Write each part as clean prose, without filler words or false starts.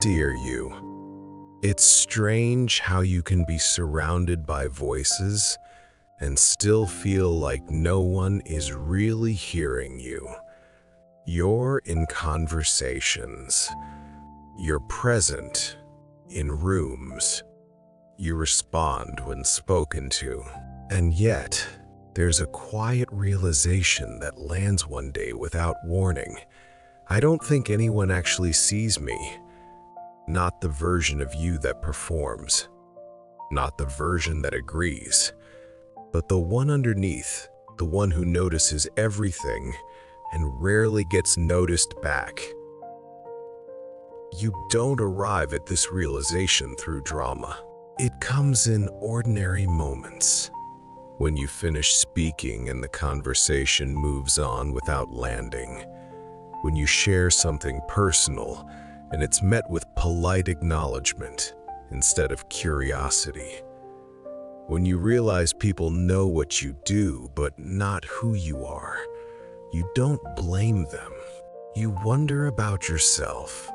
Dear you, it's strange how you can be surrounded by voices and still feel like no one is really hearing you. You're in conversations. You're present in rooms. You respond when spoken to. And yet, there's a quiet realization that lands one day without warning. I don't think anyone actually sees me. Not the version of you that performs. Not the version that agrees. But the one underneath, the one who notices everything and rarely gets noticed back. You don't arrive at this realization through drama. It comes in ordinary moments. When you finish speaking and the conversation moves on without landing. When you share something personal and it's met with polite acknowledgement instead of curiosity. When you realize people know what you do but not who you are. You don't blame them. You wonder about yourself.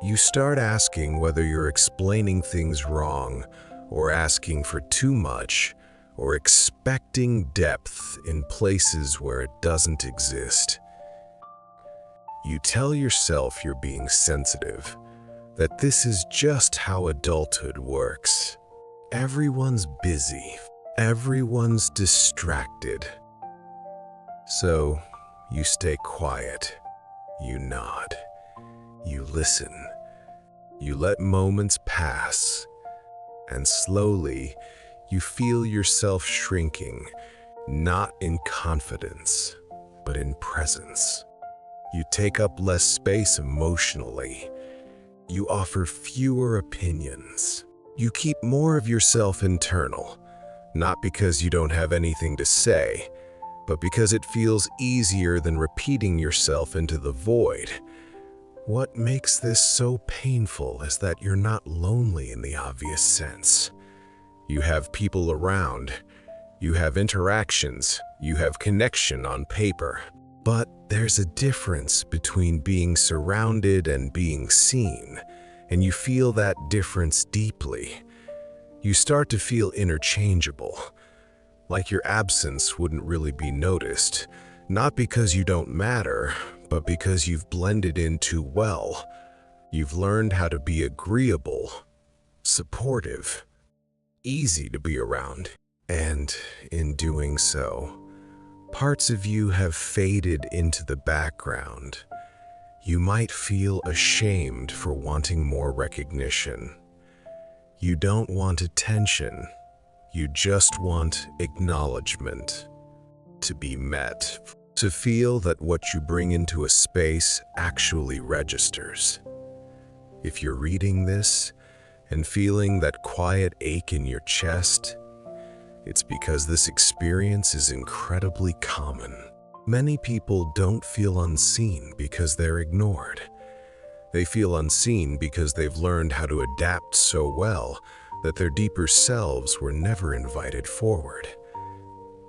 You start asking whether you're explaining things wrong, or asking for too much, or expecting depth in places where it doesn't exist. You tell yourself you're being sensitive, that this is just how adulthood works. Everyone's busy. Everyone's distracted. So, you stay quiet. You nod. You listen. You let moments pass. And slowly, you feel yourself shrinking, not in confidence, but in presence. You take up less space emotionally. You offer fewer opinions. You keep more of yourself internal, not because you don't have anything to say, but because it feels easier than repeating yourself into the void. What makes this so painful is that you're not lonely in the obvious sense. You have people around, you have interactions, you have connection on paper. But there's a difference between being surrounded and being seen, and you feel that difference deeply. You start to feel interchangeable, like your absence wouldn't really be noticed, not because you don't matter, but because you've blended in too well. You've learned how to be agreeable, supportive, easy to be around, and in doing so, parts of you have faded into the background. You might feel ashamed for wanting more recognition. You don't want attention. You just want acknowledgement, to be met, to feel that what you bring into a space actually registers. If you're reading this and feeling that quiet ache in your chest, it's because this experience is incredibly common. Many people don't feel unseen because they're ignored. They feel unseen because they've learned how to adapt so well that their deeper selves were never invited forward.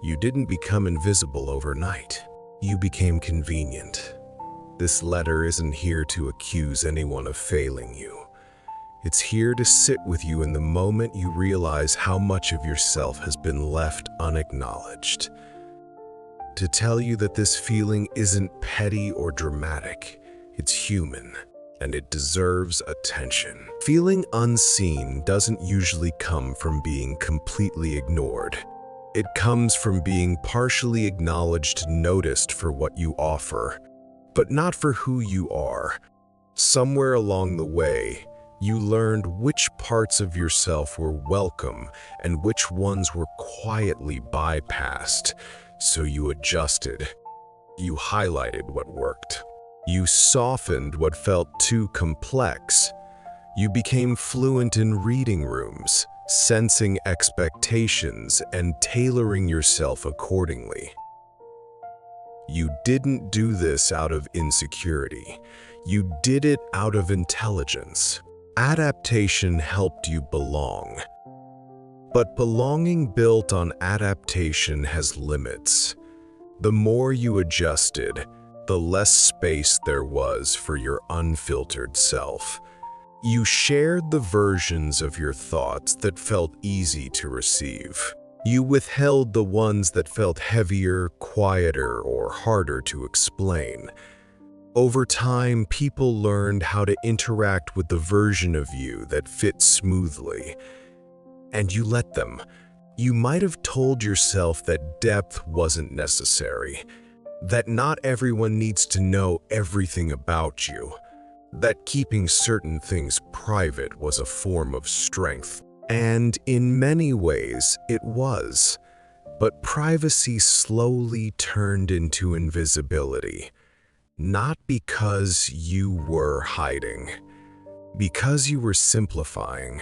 You didn't become invisible overnight. You became convenient. This letter isn't here to accuse anyone of failing you. It's here to sit with you in the moment you realize how much of yourself has been left unacknowledged. To tell you that this feeling isn't petty or dramatic, it's human, and it deserves attention. Feeling unseen doesn't usually come from being completely ignored. It comes from being partially acknowledged, noticed for what you offer, but not for who you are. Somewhere along the way, you learned which parts of yourself were welcome and which ones were quietly bypassed, so you adjusted. You highlighted what worked. You softened what felt too complex. You became fluent in reading rooms, sensing expectations and tailoring yourself accordingly. You didn't do this out of insecurity. You did it out of intelligence. Adaptation helped you belong. But belonging built on adaptation has limits. The more you adjusted, the less space there was for your unfiltered self. You shared the versions of your thoughts that felt easy to receive. You withheld the ones that felt heavier, quieter, or harder to explain. Over time, people learned how to interact with the version of you that fit smoothly. And you let them. You might have told yourself that depth wasn't necessary, that not everyone needs to know everything about you, that keeping certain things private was a form of strength. And in many ways, it was. But privacy slowly turned into invisibility. Not because you were hiding, because you were simplifying.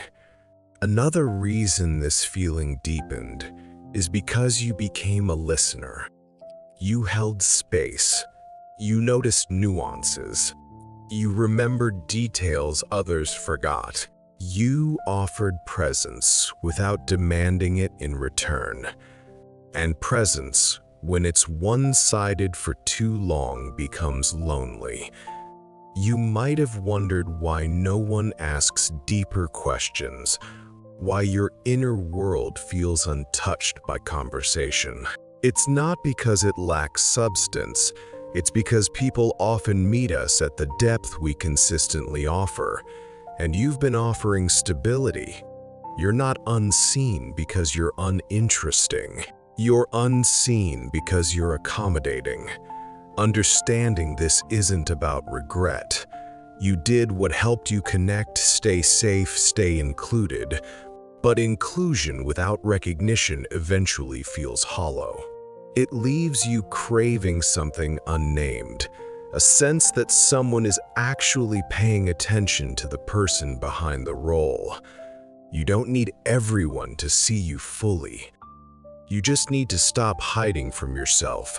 Another reason this feeling deepened is because you became a listener. You held space. You noticed nuances. You remembered details others forgot. You offered presence without demanding it in return. And presence, when it's one-sided for too long, becomes lonely. You might have wondered why no one asks deeper questions, why your inner world feels untouched by conversation. It's not because it lacks substance, it's because people often meet us at the depth we consistently offer. And you've been offering stability. You're not unseen because you're uninteresting. You're unseen because you're accommodating. Understanding this isn't about regret. You did what helped you connect, stay safe, stay included. But inclusion without recognition eventually feels hollow. It leaves you craving something unnamed. A sense that someone is actually paying attention to the person behind the role. You don't need everyone to see you fully. You just need to stop hiding from yourself,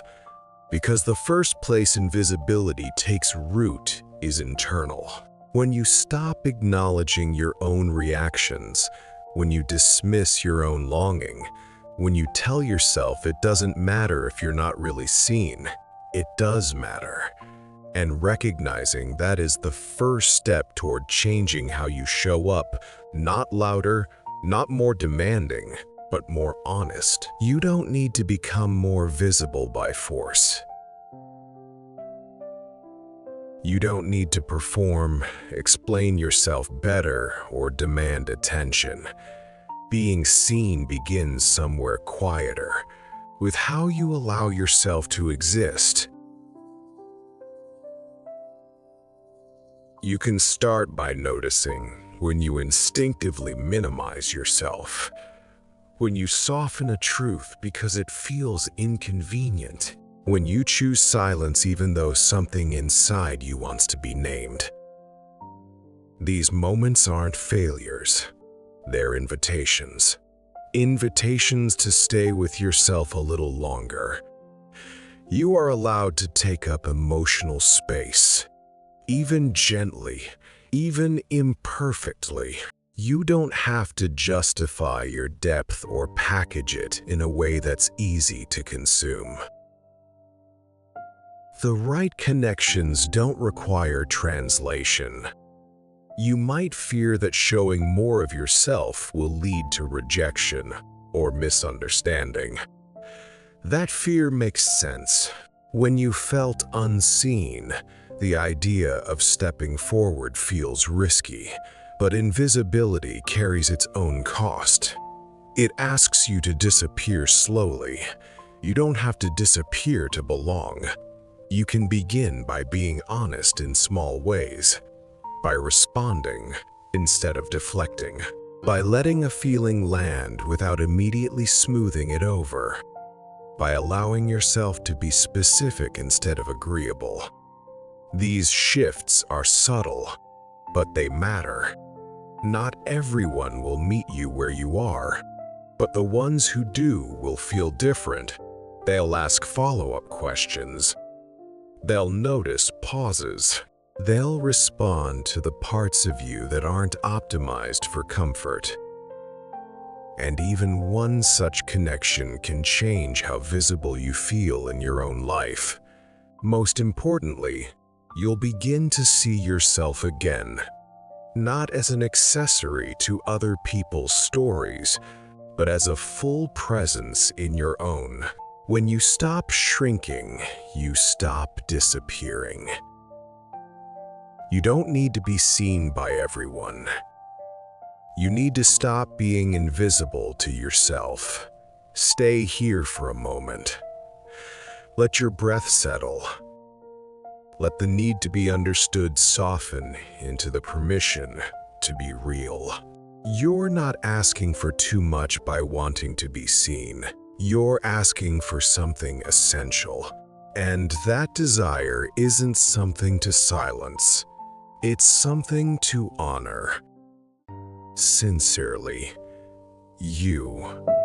because the first place invisibility takes root is internal. When you stop acknowledging your own reactions, when you dismiss your own longing, when you tell yourself it doesn't matter if you're not really seen, it does matter. And recognizing that is the first step toward changing how you show up, not louder, not more demanding, but more honest. You don't need to become more visible by force. You don't need to perform, explain yourself better, or demand attention. Being seen begins somewhere quieter, with how you allow yourself to exist. You can start by noticing when you instinctively minimize yourself, when you soften a truth because it feels inconvenient, when you choose silence even though something inside you wants to be named. These moments aren't failures, they're invitations. Invitations to stay with yourself a little longer. You are allowed to take up emotional space. Even gently, even imperfectly. You don't have to justify your depth or package it in a way that's easy to consume. The right connections don't require translation. You might fear that showing more of yourself will lead to rejection or misunderstanding. That fear makes sense. When you felt unseen, the idea of stepping forward feels risky, but invisibility carries its own cost. It asks you to disappear slowly. You don't have to disappear to belong. You can begin by being honest in small ways, by responding instead of deflecting, by letting a feeling land without immediately smoothing it over, by allowing yourself to be specific instead of agreeable. These shifts are subtle, but they matter. Not everyone will meet you where you are, but the ones who do will feel different. They'll ask follow-up questions. They'll notice pauses. They'll respond to the parts of you that aren't optimized for comfort. And even one such connection can change how visible you feel in your own life. Most importantly, you'll begin to see yourself again. not as an accessory to other people's stories, but as a full presence in your own. When you stop shrinking, you stop disappearing. You don't need to be seen by everyone. You need to stop being invisible to yourself. Stay here for a moment. Let your breath settle. Let the need to be understood soften into the permission to be real. You're not asking for too much by wanting to be seen. You're asking for something essential. And that desire isn't something to silence. It's something to honor. Sincerely, you.